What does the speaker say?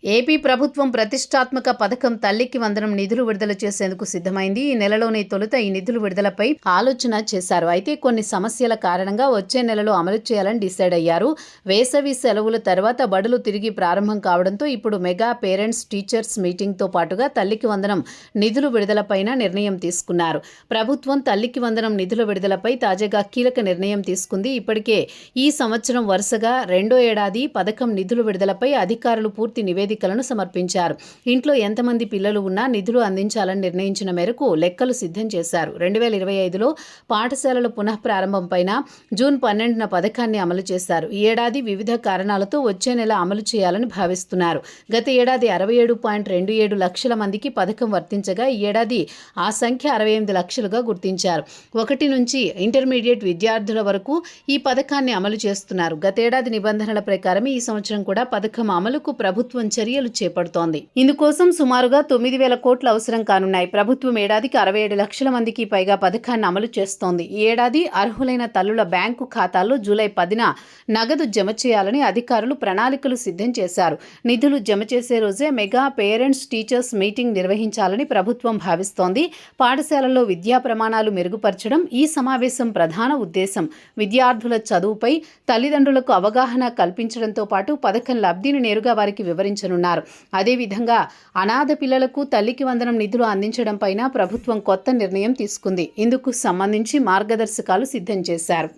AP ప్రభుత్వం ప్రతిష్టాత్మక పథకం తల్లికి వందనం నిధులు విడుదల చేసేందుకు సిద్ధమైంది. ఈ నెలలోనే తొలుత ఈ నిధుల విడుదలపై ఆలోచన చేశారు. అయితే కొన్ని సమస్యల కారణంగా వచ్చే నెలలో అమలు చేయాలని డిసైడ్ అయ్యారు. వేసవి సెలవుల తర్వాత బడులు తిరిగి ప్రారంభం కావడంతో ఇప్పుడు మెగా పేరెంట్స్ టీచర్స్ మీటింగ్తో పాటుగా తల్లికి వందనం నిధుల విడుదలపైన నిర్ణయం తీసుకున్నారు. ప్రభుత్వం తల్లికి వందనం నిధుల విడుదలపై తాజాగా కీలక నిర్ణయం తీసుకుంది. ఇప్పటికే ఈ సంవత్సరం వరుసగా రెండో ఏడాది పథకం నిధుల విడుదలపై అధికారులు పూర్తి నివేదికలను సమర్పించారు. ఇంట్లో ఎంతమంది పిల్లలు ఉన్నా నిధులు అందించాలని నిర్ణయించిన మేరకు లెక్కలు సిద్ధం చేశారు. 2025లో పాఠశాలల పునఃప్రారంభంపైన జూన్ 12న పథకాన్ని అమలు చేశారు. ఈ ఏడాది వివిధ కారణాలతో వచ్చే నెల అమలు చేయాలని భావిస్తున్నారు. గత ఏడాది 67.27 లక్షల మందికి పథకం వర్తించగా ఈ ఏడాది ఆ సంఖ్య 68 లక్షలుగా గుర్తించారు. 1 నుంచి ఇంటర్మీడియట్ విద్యార్థుల వరకు ఈ పథకాన్ని అమలు చేస్తున్నారు. గతేడాది నిబంధనల ప్రకారం ఈ సంవత్సరం కూడా పథకం అమలుకు ప్రభుత్వం చర్యలు చేపడుతోంది. ఇందుకోసం సుమారుగా 9,000 కోట్లు అవసరం కానున్నాయి. ప్రభుత్వం ఏడాదికి 67 లక్షల మందికి పైగా పథకాన్ని అమలు చేస్తోంది. ఈ ఏడాది అర్హులైన తల్లుల బ్యాంకు ఖాతాల్లో జూలై 10న నగదు జమ చేయాలని అధికారులు ప్రణాళికలు సిద్ధం చేశారు. నిధులు జమ చేసే రోజే మెగా పేరెంట్స్ టీచర్స్ మీటింగ్ నిర్వహించాలని ప్రభుత్వం భావిస్తోంది. పాఠశాలల్లో విద్యా ప్రమాణాలు మెరుగుపరచడం ఈ సమావేశం ప్రధాన ఉద్దేశం. విద్యార్థుల చదువుపై తల్లిదండ్రులకు అవగాహన కల్పించడంతో పాటు పథకం లబ్ధిని నేరుగా వారికి వివరించనున్నారు. అదేవిధంగా అనాథ పిల్లలకు తల్లికి వందనం నిధులు అందించడం పైన ప్రభుత్వం కొత్త నిర్ణయం తీసుకుంది. ఇందుకు సంబంధించి మార్గదర్శకాలు సిద్ధం చేశారు.